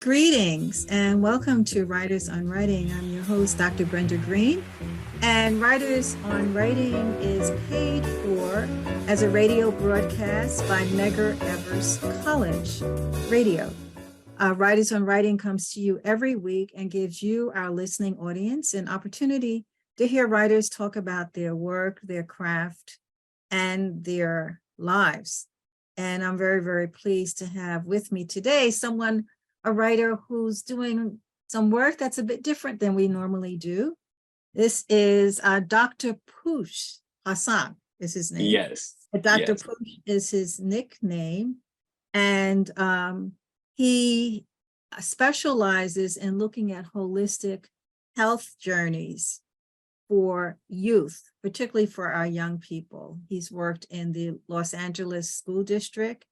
Greetings and welcome to Writers on Writing. I'm your host, Dr. Brenda Greene, and Writers on Writing is paid for as a radio broadcast by Medgar Evers College Radio. Writers on Writing comes to you every week and gives you, our listening audience, an opportunity to hear writers talk about their work, their craft, and their lives. And I'm very, very pleased to have with me today a writer who's doing some work that's a bit different than we normally do. This is Dr. Pooch Hassan is his name. Yes. Dr. Yes. Pooch is his nickname. And he specializes in looking at holistic health journeys for youth, particularly for our young people. He's worked in the Los Angeles School District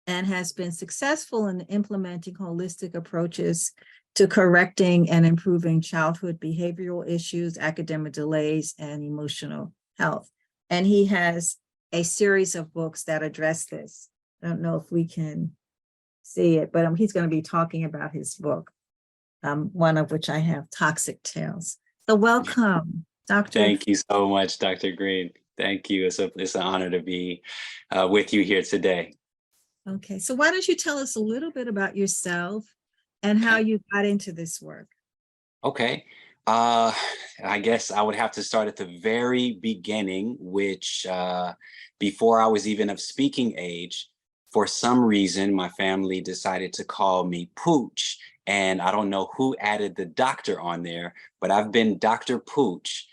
and has been successful in implementing holistic approaches to correcting and improving childhood behavioral issues, academic delays, and emotional health. And he has a series of books that address this. I don't know if we can see it, but he's going to be talking about his book, one of which I have, Toxic Tales. So welcome, Dr. Thank you so much, Dr. Greene. Thank you. It's an honor to be with you here today. Okay, so why don't you tell us a little bit about yourself and how you got into this work? Okay. I guess I would have to start at the very beginning, which before I was even of speaking age, for some reason, my family decided to call me Pooch. And I don't know who added the doctor on there, but I've been Dr. Pooch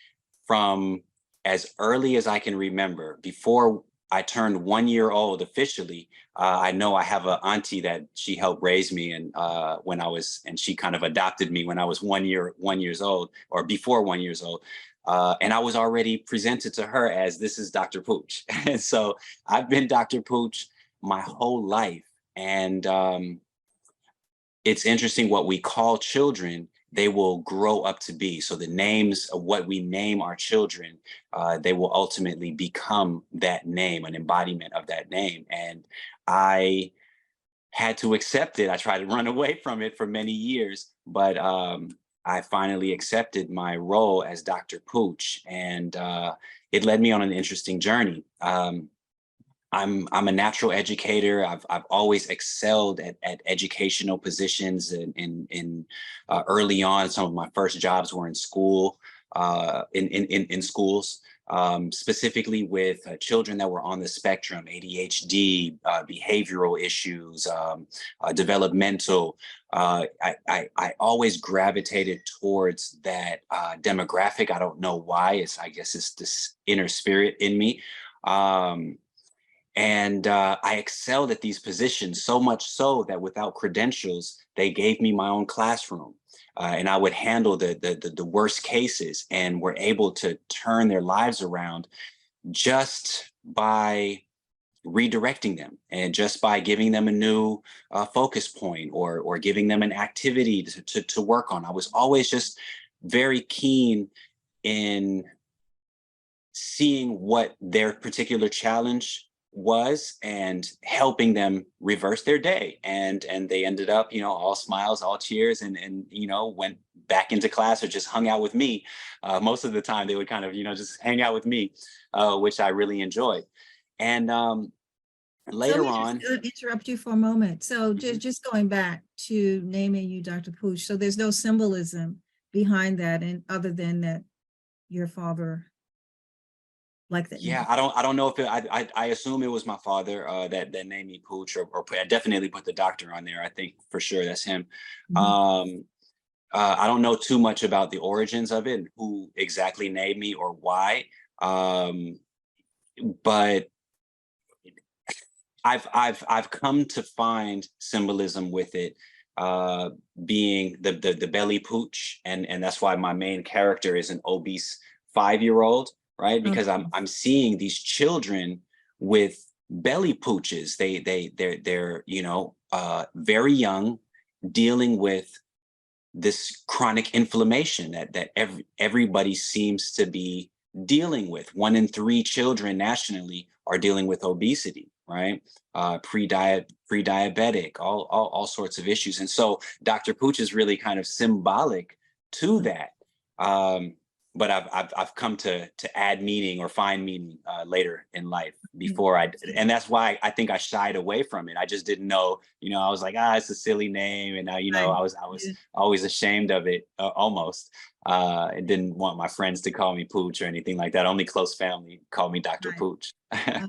from as early as I can remember. Before I turned 1 year old officially, I know I have an auntie that she helped raise me, and and she kind of adopted me when I was 1 years old, or before 1 year old. And I was already presented to her as, this is Dr. Pooch. And so I've been Dr. Pooch my whole life. And it's interesting what we call children, they will grow up to be. So the names of what we name our children, they will ultimately become that name, an embodiment of that name. And I had to accept it. I tried to run away from it for many years, but I finally accepted my role as Dr. Pooch, and it led me on an interesting journey. I'm a natural educator. I've always excelled at educational positions, in early on. Some of my first jobs were in school, in schools, specifically with children that were on the spectrum, ADHD, behavioral issues, developmental. I always gravitated towards that demographic. I don't know why. I guess it's this inner spirit in me. And I excelled at these positions, so much so that without credentials, they gave me my own classroom. And I would handle the worst cases, and were able to turn their lives around just by redirecting them, and just by giving them a new focus point, or giving them an activity to work on. I was always just very keen in seeing what their particular challenge was and helping them reverse their day. And they ended up, all smiles, all cheers, and went back into class or just hung out with me. Most of the time they would kind of, just hang out with me, which I really enjoyed. And later on. Just interrupt you for a moment. So Mhm. just going back to naming you Dr. Pooch. So there's no symbolism behind that, and other than that, your father like that Yeah, name. I don't know if I assume it was my father that named me Pooch, or I definitely put the doctor on there. I think for sure that's him. Mhm. Um, I don't know too much about the origins of it and who exactly named me or why. But I've come to find symbolism with it, being the belly pooch, and that's why my main character is an obese 5 year old, right? Because Okay. I'm seeing these children with belly pooches. They're very young, dealing with this chronic inflammation that everybody seems to be dealing with. 1 in 3 children nationally are dealing with obesity. right? Pre-diabetic, all sorts of issues. And so Dr. Pooch is really kind of symbolic to that. Um, but I've come to add meaning or find meaning later in life before and that's why I think I shied away from it. I just didn't know, I was like, it's a silly name. And Right. I was Yeah. always ashamed of it almost. I didn't want my friends to call me Pooch or anything like that. Only close family called me Dr. Right. Pooch. Okay.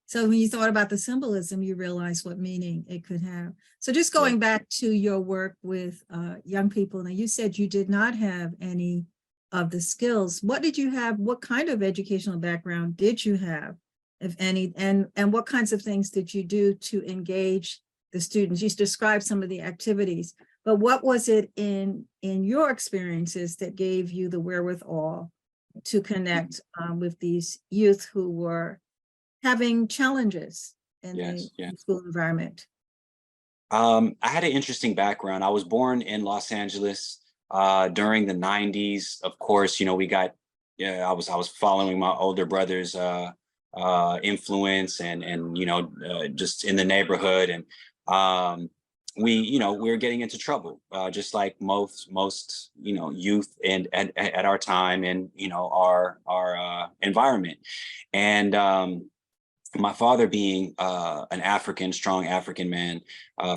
So when you thought about the symbolism, you realized what meaning it could have. So just Yeah. going back to your work with young people, now you said you did not have any of the skills. What did you have? What kind of educational background did you have, if any? And what kinds of things did you do to engage the students? You described some of the activities, but what was it in your experiences that gave you the wherewithal to connect with these youth who were having challenges in the Yes. Yeah. school environment? I had an interesting background. I was born in Los Angeles during the 90s. Of course, we got, yeah, I was following my older brother's influence and just in the neighborhood. And we were getting into trouble, just like most, youth and at our time and, our environment. And my father being an strong African man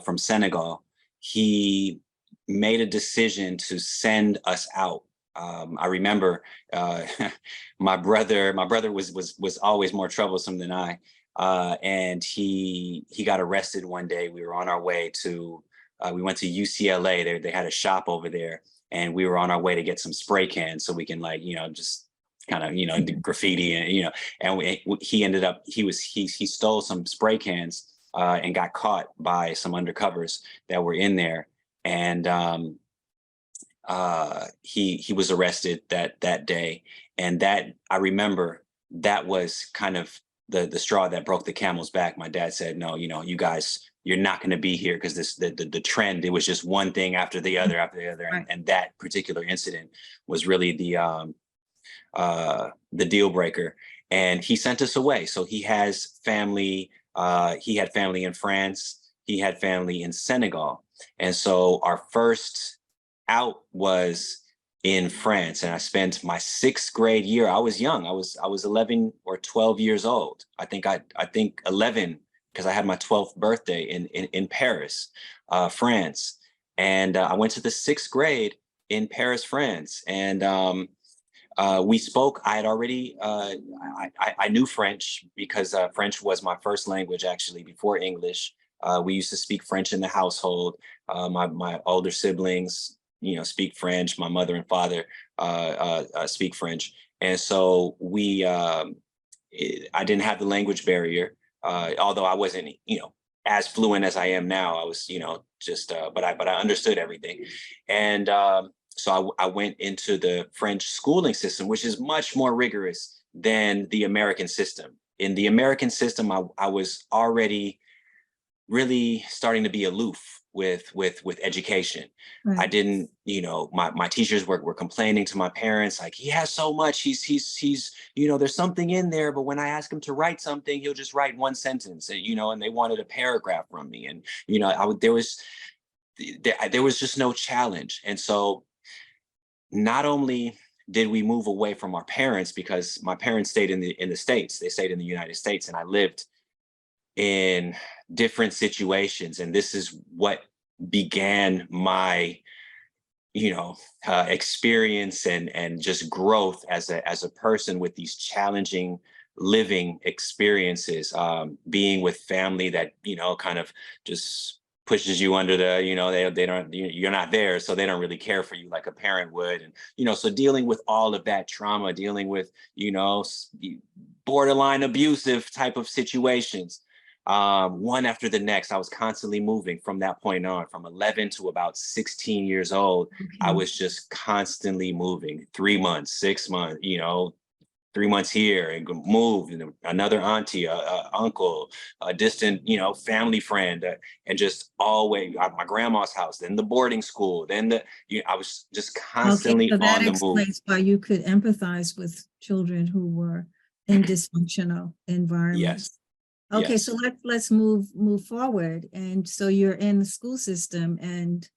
from Senegal, he made a decision to send us out. I remember uh, my brother was always more troublesome than I, and he got arrested one day. We were on our way to we went to UCLA. They had a shop over there, and we were on our way to get some spray cans so we can just kind of do graffiti and he ended up he stole some spray cans and got caught by some undercovers that were in there, and he was arrested that day. And that, I remember, that was kind of the straw that broke the camel's back. My dad said, no, you guys, you're not going to be here, because the trend, it was just one thing after the other after the other. Right. And that particular incident was really the deal breaker. And he sent us away. So he has family. He had family in France. He had family in Senegal. And so our first out was in France. And I spent my 6th grade year. I was young. I was 11 or 12 years old. I think 11, because I had my 12th birthday in Paris, France. And I went to the 6th grade in Paris, France. And we spoke. I had already, I knew French, because French was my first language, actually, before English. We used to speak French in the household. My older siblings, speak French. My mother and father speak French. And so I didn't have the language barrier, although I wasn't, as fluent as I am now. I was, but I understood everything. And so I went into the French schooling system, which is much more rigorous than the American system. In the American system, I was already really starting to be aloof with education. I Right. didn't, my teachers were complaining to my parents, like, he has so much, he's there's something in there, but when I ask him to write something, he'll just write one sentence, and they wanted a paragraph from me. And there was just no challenge. And so not only did we move away from our parents, because my parents stayed in the States, they stayed in the United States, and I lived in different situations. And this is what began my, experience and just growth as a person, with these challenging living experiences, being with family that, kind of just pushes you under they don't, you're not there, so they don't really care for you like a parent would. And so dealing with all of that trauma, dealing with borderline abusive type of situations, one after the next. I was constantly moving from that point on. From 11 to about 16 years old, I Okay. was just constantly moving. 3 months, 6 months, 3 months here, and move, another auntie, uncle, a distant, family friend, and just always at my grandma's house, then the boarding school, then I was just Okay, constantly so that on the move. explains why you could empathize with children who were in dysfunctional Yes. environments. Okay, so Yes. let's move forward. And so you're in the school system and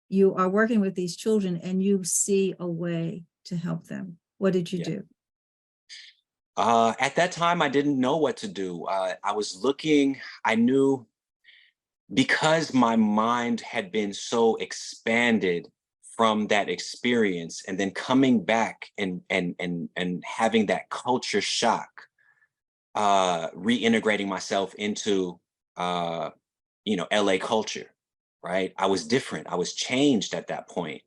you are working with these children and you see a way to help them. What did you Yeah. do? At that time, I didn't know what to do. I was looking, I knew because my mind had been so expanded from that experience and then coming back and having that culture shock, reintegrating myself into LA culture, right? I was different. I was changed at that point.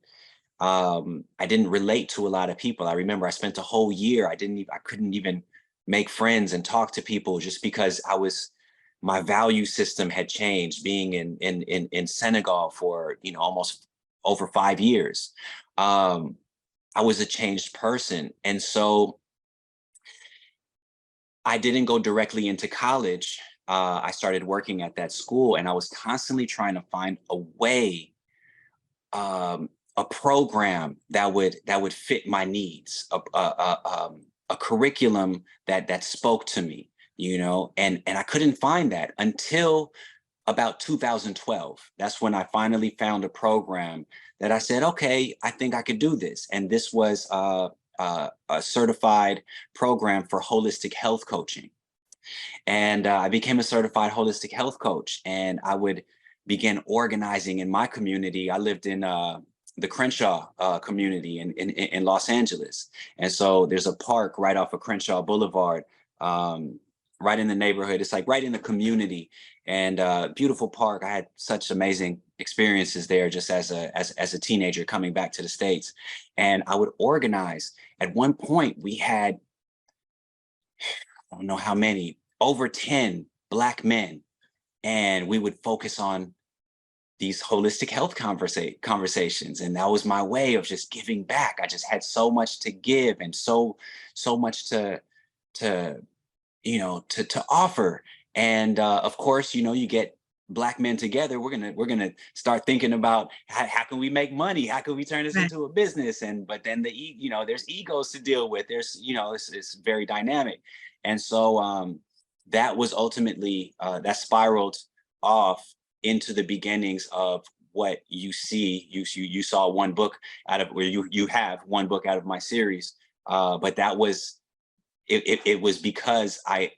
I didn't relate to a lot of people. I remember I spent a whole year. I couldn't even make friends and talk to people just because my value system had changed being in Senegal for, almost over 5 years. Um, I was a changed person. And so I didn't go directly into college. I started working at that school and I was constantly trying to find a way, a program that would fit my needs, a curriculum that spoke to me, and I couldn't find that until about 2012. That's when I finally found a program that I said, okay, I think I could do this. And this was a certified program for holistic health coaching. And I became a certified holistic health coach, and I would begin organizing in my community. I lived in the Crenshaw community in Los Angeles. And so there's a park right off of Crenshaw Boulevard, right in the neighborhood. It's like right in the community, and beautiful park. I had such amazing experiences there just as a teenager coming back to the States. And I would organize. At one point, we had, I don't know how many, over 10 Black men. And we would focus on these holistic health conversations. And that was my way of just giving back. I just had so much to give and so much to to offer. And of course, you get Black men together. We're gonna start thinking about how can we make money? How can we turn this Right. into a business? And but then there's egos to deal with. There's it's very dynamic. And so that was ultimately that spiraled off into the beginnings of what you see. You saw one book out of where you have one book out of my series, but that was it was because I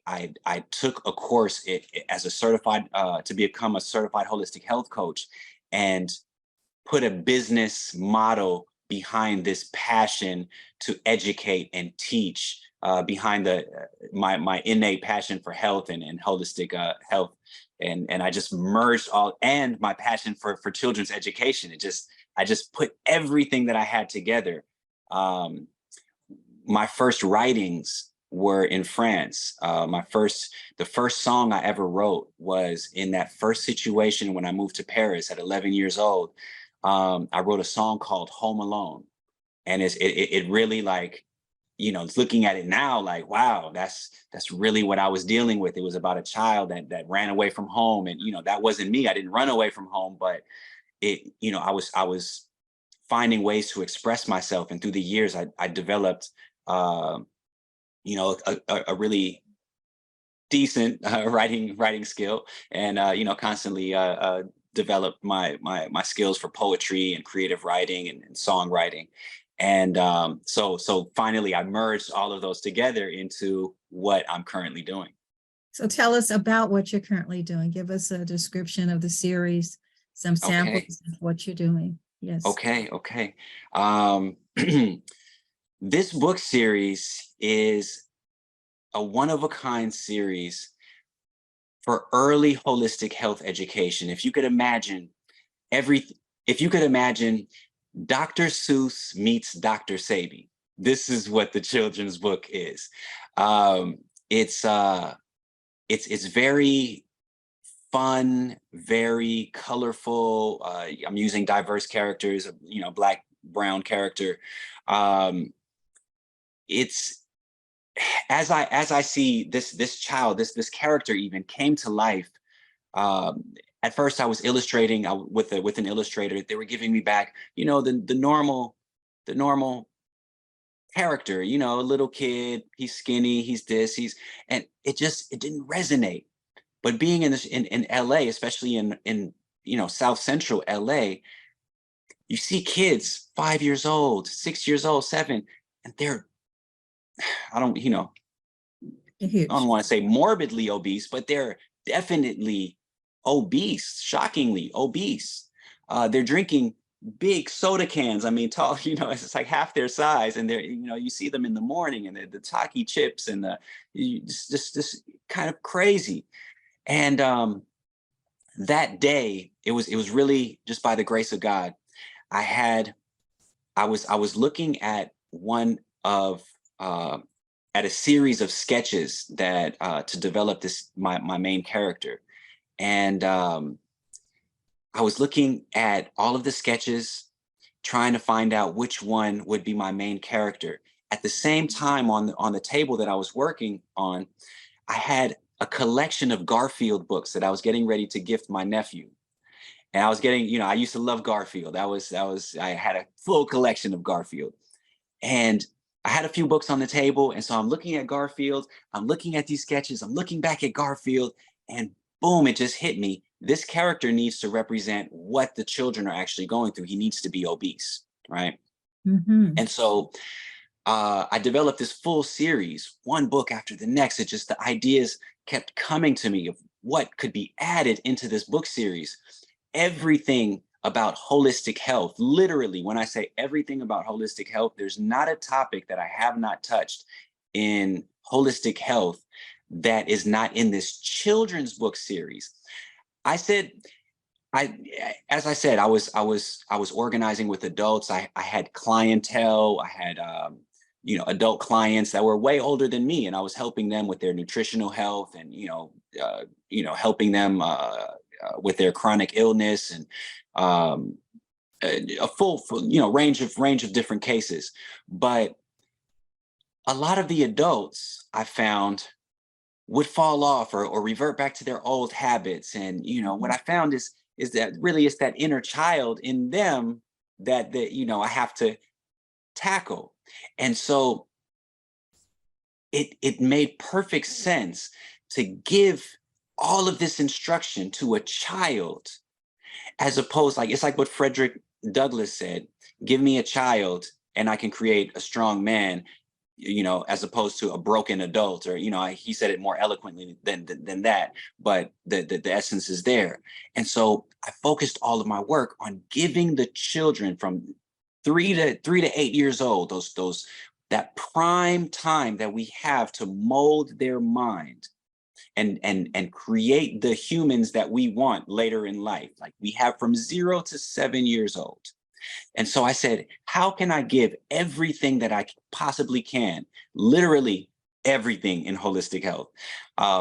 took a course as a certified to become a certified holistic health coach, and put a business model behind this passion to educate and teach, behind my innate passion for health and holistic health. And I just merged all, and my passion for children's education. I just put everything that I had together. My first writings were in France. The first song I ever wrote was in that first situation when I moved to Paris at 11 years old. I wrote a song called "Home Alone," and it really, like, looking at it now, like, wow, that's really what I was dealing with. It was about a child that ran away from home, and that wasn't me. I didn't run away from home, but I was finding ways to express myself, and through the years, I developed uh, a really decent writing skill, and constantly developed my skills for poetry and creative writing and songwriting. And so finally I merged all of those together into what I'm currently doing. So tell us about what you're currently doing. Give us a description of the series, some Okay. samples of what you're doing. Yes. Okay. um this book series is a one of a kind series for early holistic health education. Every, if you could imagine Dr. Seuss meets Dr. Sabi, this is what the children's book is. Um, it's it's very fun, very colorful. I'm using diverse characters, Black, brown character. Um, it's as I see this child, this character even came to life. Um, at first, I was illustrating with an illustrator. They were giving me back, the normal character. A little kid. He's skinny. He's this. And it didn't resonate. But being in LA, especially in South Central LA, you see kids 5 years old, 6 years old, 7, and they're, I don't, I don't Huge. want to say morbidly obese, but they're definitely obese, shockingly obese. They're drinking big soda cans. I mean, tall, it's like half their size, and they're, you see them in the morning, and the Taki chips, and just kind of crazy. And that day, it was really just by the grace of God. I was looking at one of at a series of sketches that to develop my main character, and I was looking at all of the sketches, trying to find out which one would be my main character. At the same time, on the table that I was working on, I had a collection of Garfield books that I was getting ready to gift my nephew. And I was getting, I used to love Garfield. I had a full collection of Garfield. And I had a few books on the table. And so I'm looking at Garfield, I'm looking at these sketches, I'm looking back at Garfield, and boom, it just hit me. This character needs to represent what the children are actually going through. He needs to be obese, right? Mm-hmm. And so I developed this full series, one book after the next. It just, the ideas kept coming to me of what could be added into this book series. Everything about holistic health. Literally, when I say everything about holistic health, there's not a topic that I have not touched in holistic health that is not in this children's book series. As I said, I was organizing with adults. I had clientele. I had adult clients that were way older than me, and I was helping them with their nutritional health, and helping them with their chronic illness, and a full range of different cases. But a lot of the adults I found would fall off or revert back to their old habits. And what I found is that really it's that inner child in them that I have to tackle. And so it made perfect sense to give all of this instruction to a child, as opposed, like, it's like what Frederick Douglass said: give me a child and I can create a strong man, as opposed to a broken adult. Or he said it more eloquently than that, but the essence is there. And so I focused all of my work on giving the children from 3 to 8 years old, that prime time that we have to mold their mind and create the humans that we want later in life. Like, we have from 0 to 7 years old. And so I said, how can I give everything that I possibly can, literally everything in holistic health,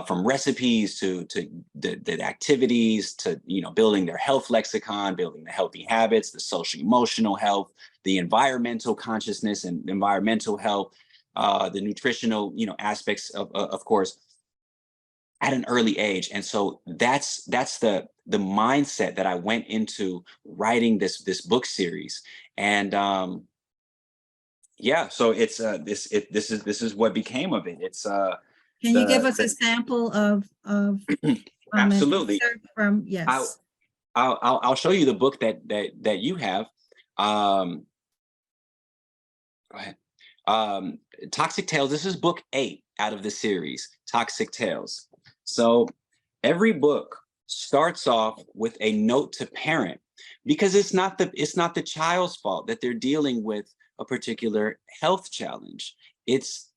from recipes to the activities, to building their health lexicon, building the healthy habits, the social emotional health, the environmental consciousness and environmental health, the nutritional aspects of course, at an early age. And so that's the mindset that I went into writing this book series. And yeah, so it's this is what became of it. It's Can you give us a sample of an absolutely. excerpt from? Yes. I'll show you the book that you have. Go ahead. Toxic Tales. This is book 8 out of the series, Toxic Tales. So every book starts off with a note to parent, because it's not the child's fault that they're dealing with a particular health challenge. It's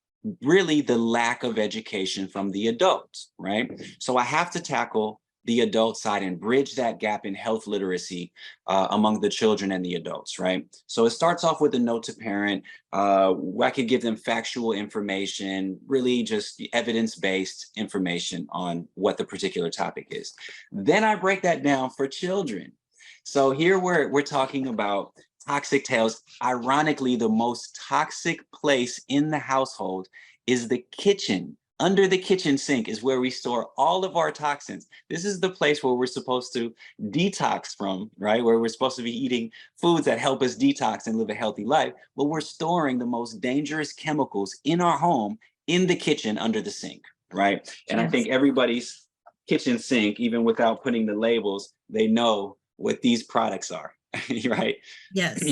really the lack of education from the adults, right? So I have to tackle the adult side and bridge that gap in health literacy among the children and the adults, right? So it starts off with a note to parent. I could give them factual information, really just evidence-based information on what the particular topic is. Then I break that down for children. So here we're talking about toxic tales. Ironically, the most toxic place in the household is the kitchen. Under the kitchen sink is where we store all of our toxins. This is the place where we're supposed to detox from, right? Where we're supposed to be eating foods that help us detox and live a healthy life. But we're storing the most dangerous chemicals in our home in the kitchen under the sink, right? And I think everybody's kitchen sink, even without putting the labels, they know what these products are, right? Yes.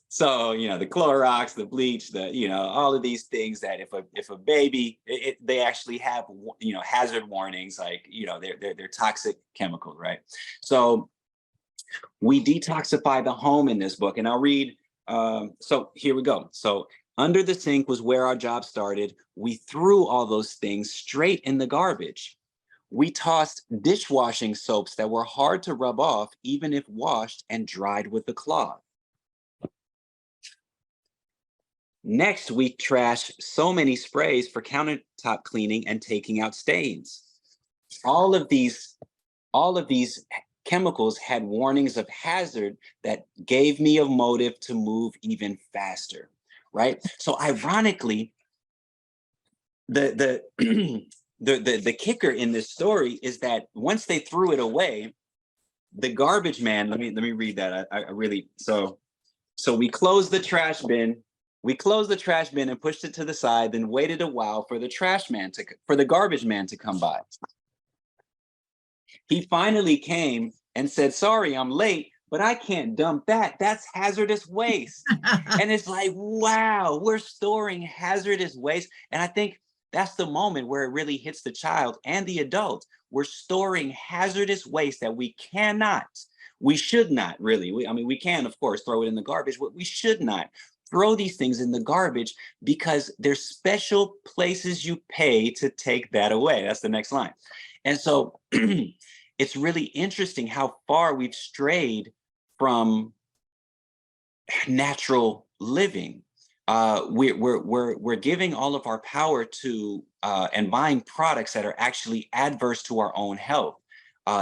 So, the Clorox, the bleach, all of these things that if a baby, they actually have, hazard warnings, like, they're toxic chemicals, right? So we detoxify the home in this book, and I'll read. So here we go. So under the sink was where our job started. We threw all those things straight in the garbage. We tossed dishwashing soaps that were hard to rub off, even if washed and dried with a cloth. Next, we trashed so many sprays for countertop cleaning and taking out stains. All of these, all of these chemicals had warnings of hazard that gave me a motive to move even faster, right? So ironically, the the kicker in this story is that once they threw it away, the garbage man, let me read that. I really, so we closed the trash bin. We closed the trash bin and pushed it to the side, then waited a while for the garbage man to come by. He finally came and said, "Sorry, I'm late, but I can't dump that. That's hazardous waste." And it's like, wow, we're storing hazardous waste. And I think that's the moment where it really hits the child and the adult. We're storing hazardous waste that we should not really. We can, of course, throw it in the garbage, but we should not throw these things in the garbage because there's special places you pay to take that away. That's the next line. And so it's really interesting how far we've strayed from natural living. We're giving all of our power to and buying products that are actually adverse to our own health.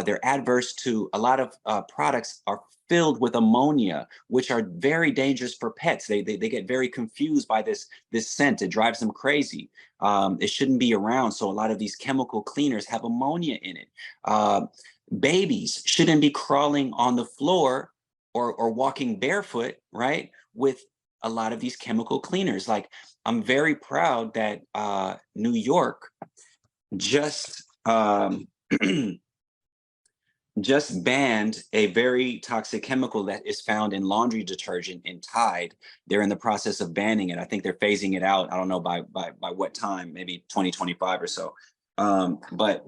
They're adverse to a lot of products are filled with ammonia, which are very dangerous for pets. They get very confused by this scent. It drives them crazy. It shouldn't be around. So a lot of these chemical cleaners have ammonia in it. Babies shouldn't be crawling on the floor or walking barefoot, right, with a lot of these chemical cleaners. Like, I'm very proud that New York just just banned a very toxic chemical that is found in laundry detergent in Tide. They're in the process of banning it. I think they're phasing it out. I don't know by what time, maybe 2025 or so. But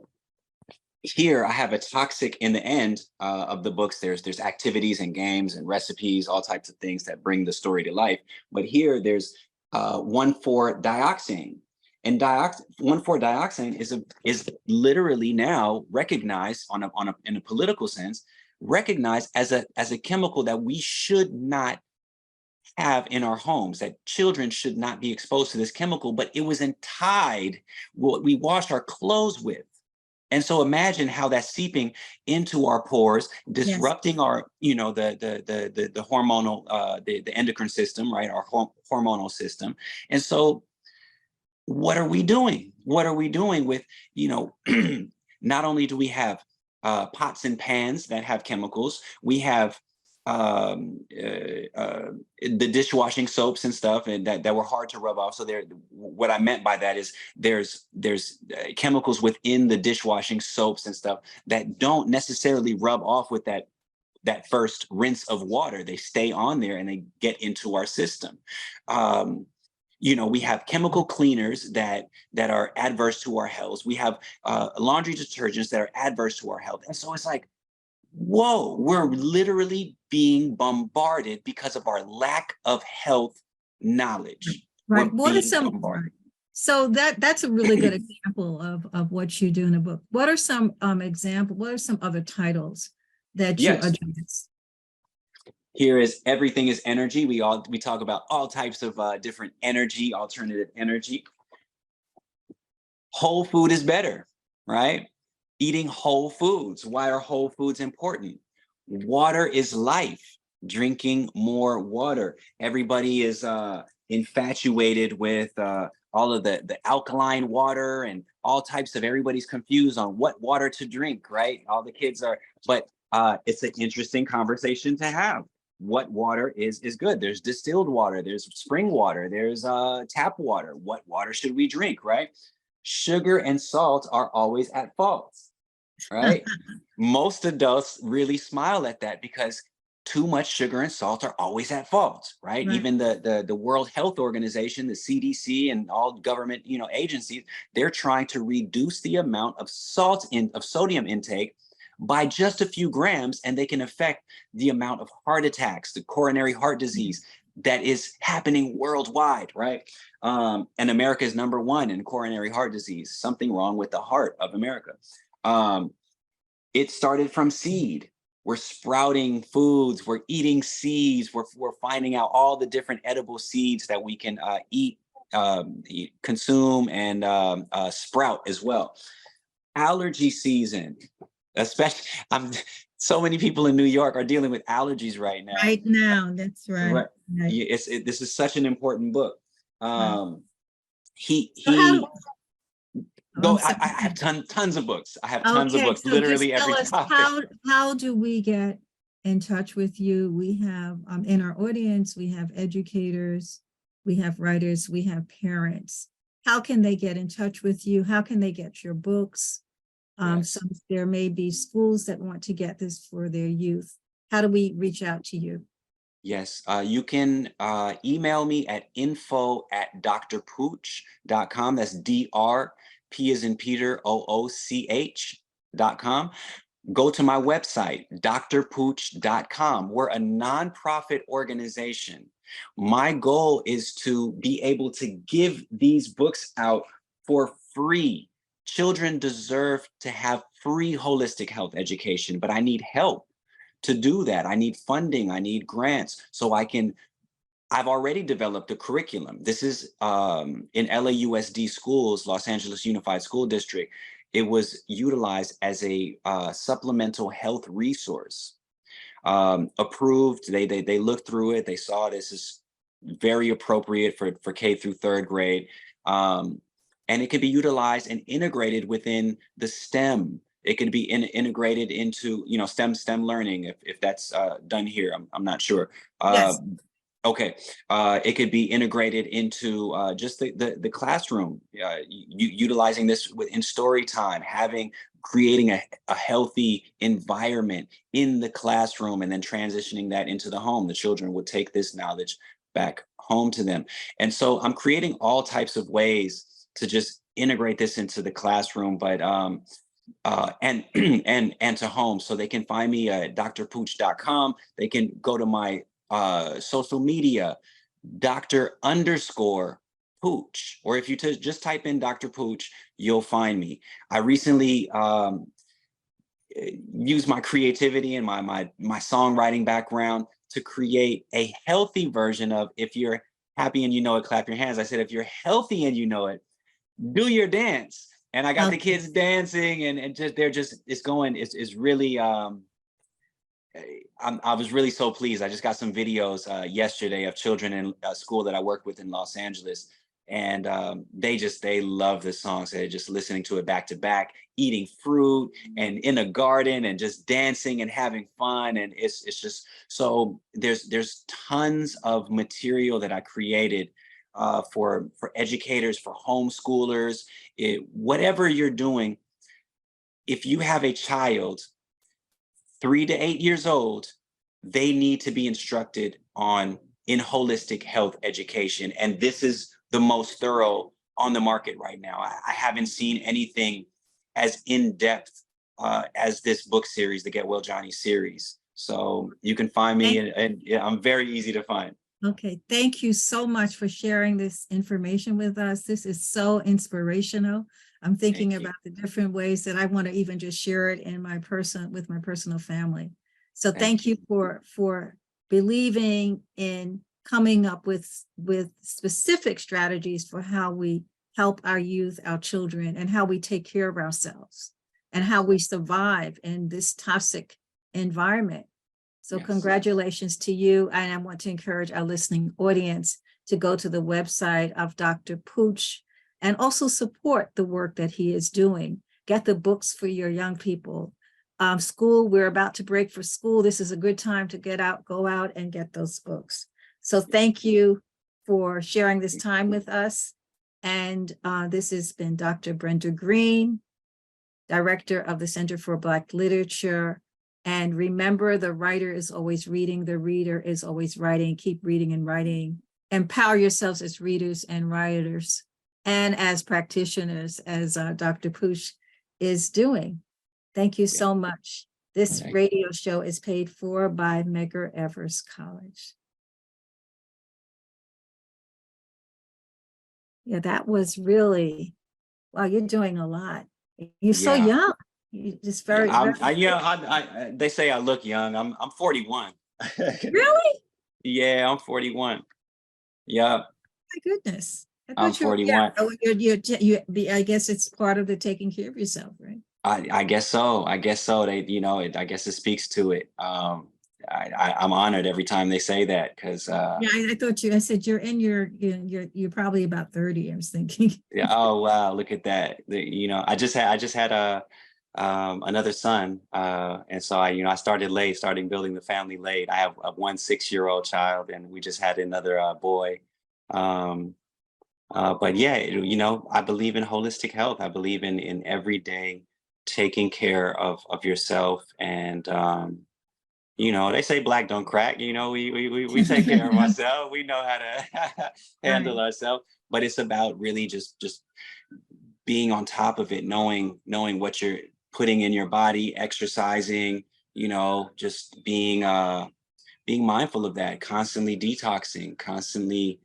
here I have a toxic in the end of the books. There's activities and games and recipes, all types of things that bring the story to life. But here there's 1,4-dioxane. And 1,4-dioxane is literally now recognized in a political sense, recognized as a chemical that we should not have in our homes, that children should not be exposed to this chemical. But it was in Tide, what we washed our clothes with. And so imagine how that's seeping into our pores, disrupting our, the hormonal, the endocrine system, right? Our hormonal system. And so what are we doing? What are we doing with, not only do we have pots and pans that have chemicals, we have the dishwashing soaps and stuff, and that were hard to rub off. So what I meant by that is there's chemicals within the dishwashing soaps and stuff that don't necessarily rub off with that first rinse of water. They stay on there and they get into our system. We have chemical cleaners that are adverse to our health. We have laundry detergents that are adverse to our health. And so it's like, whoa, we're literally being bombarded because of our lack of health knowledge. Right. What are some, so that's a really good example of what you do in the book. What are some what are some other titles that you address? Here is Everything is Energy. We talk about all types of different energy, alternative energy. Whole food is better, right? Eating whole foods. Why are whole foods important? Water is life. Drinking more water. Everybody is infatuated with all of the alkaline water and all types of, everybody's confused on what water to drink, right? All the kids are, but it's an interesting conversation to have. What water is good? There's distilled water, there's spring water, there's tap water. What water should we drink, right? Sugar and salt are always at fault. right? Most adults really smile at that because too much sugar and salt are always at fault, right? Right. Even the World Health Organization, the CDC, and all government, agencies, they're trying to reduce the amount of sodium intake by just a few grams, and they can affect the amount of heart attacks, the coronary heart disease that is happening worldwide, right? And America is #1 in coronary heart disease. Something wrong with the heart of America. Um, it started from seed. We're sprouting foods, we're eating seeds, we're finding out all the different edible seeds that we can consume, and sprout as well. Allergy season, especially, so many people in New York are dealing with allergies right now. Right now, that's right. Right. Right. This is such an important book. Right. So He I'm go. sorry. I have tons of books. I have tons of Okay, books, so just literally tell every us topic. how do we get in touch with you? We have in our audience, we have educators, we have writers, we have parents. How can they get in touch with you? How can they get your books? Yes. Some there may be schools that want to get this for their youth. How do we reach out to you? Yes, you can email me at info@drpooch.com. That's DRP as in Peter, OOCH.com. Go to my website, drpooch.com. We're a nonprofit organization. My goal is to be able to give these books out for free. Children deserve to have free holistic health education, but I need help to do that. I need funding, I need grants, so I've already developed a curriculum. This is in LAUSD schools, Los Angeles Unified School District. It was utilized as a supplemental health resource. Approved, they looked through it, they saw this is very appropriate for K through 3rd grade. And it can be utilized and integrated within the STEM. It can be integrated into, STEM learning, if that's done here. I'm not sure. Yes. Okay, it could be integrated into just the classroom, utilizing this in story time, creating a healthy environment in the classroom, and then transitioning that into the home. The children would take this knowledge back home to them. And so I'm creating all types of ways to just integrate this into the classroom, but and and to home. So they can find me at drpooch.com. They can go to my social media, Dr._Pooch, or if you just type in Dr. Pooch, you'll find me. I recently used my creativity and my songwriting background to create a healthy version of "If you're happy and you know it, clap your hands." I said, if you're healthy and you know it, do your dance. And I got the kids dancing, and it's really I was really so pleased. I just got some videos yesterday of children in a school that I work with in Los Angeles, and they love this song. So they're just listening to it back to back, eating fruit and in a garden and just dancing and having fun. And it's just so there's tons of material that I created for educators, for homeschoolers, whatever you're doing. If you have a child 3 to 8 years old, they need to be instructed in holistic health education. And this is the most thorough on the market right now. I haven't seen anything as in-depth as this book series, the Get Well Johnny series. So you can find me, and I'm very easy to find. Okay, thank you so much for sharing this information with us. This is so inspirational. I'm thinking about the different ways that I want to even just share it in with my personal family. So thank you for believing in coming up with specific strategies for how we help our youth, our children, and how we take care of ourselves and how we survive in this toxic environment. So congratulations to you. And I want to encourage our listening audience to go to the website of Dr. Pooch and also support the work that he is doing. Get the books for your young people. School, we're about to break for school. This is a good time to go out and get those books. So thank you for sharing this time with us. And this has been Dr. Brenda Greene, director of the Center for Black Literature. And remember, the writer is always reading, the reader is always writing. Keep reading and writing. Empower yourselves as readers and writers and as practitioners, as Dr. Pooch is doing. Thank you so much. This radio show is paid for by Medgar Evers College. Yeah, that was really, wow, you're doing a lot. You're so young. You just very, they say I look young. I'm 41. Really? Yeah, I'm 41. Yeah. My goodness. I'm 41. I guess it's part of the taking care of yourself, right? I guess so. I guess so. I guess it speaks to it. I'm honored every time they say that, because yeah, I said you're probably about 30. I was thinking. Yeah. Oh wow, look at that. I just had another son, and so I started late, starting building the family late. I have a 6-year-old child, and we just had another boy. But yeah, I believe in holistic health. I believe in everyday taking care of yourself, and they say black don't crack. We take care of ourselves. We know how to handle ourselves. But it's about really just being on top of it, knowing what you're putting in your body, exercising, just being mindful of that, constantly detoxing, constantly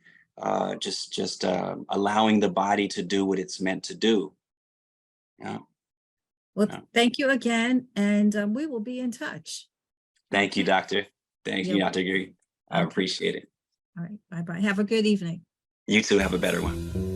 just allowing the body to do what it's meant to do. Yeah. Well, thank you again, and we will be in touch. Thank you, Doctor. Thank you, Dr. Greene. I appreciate it. All right. Bye-bye. Have a good evening. You too. Have a better one.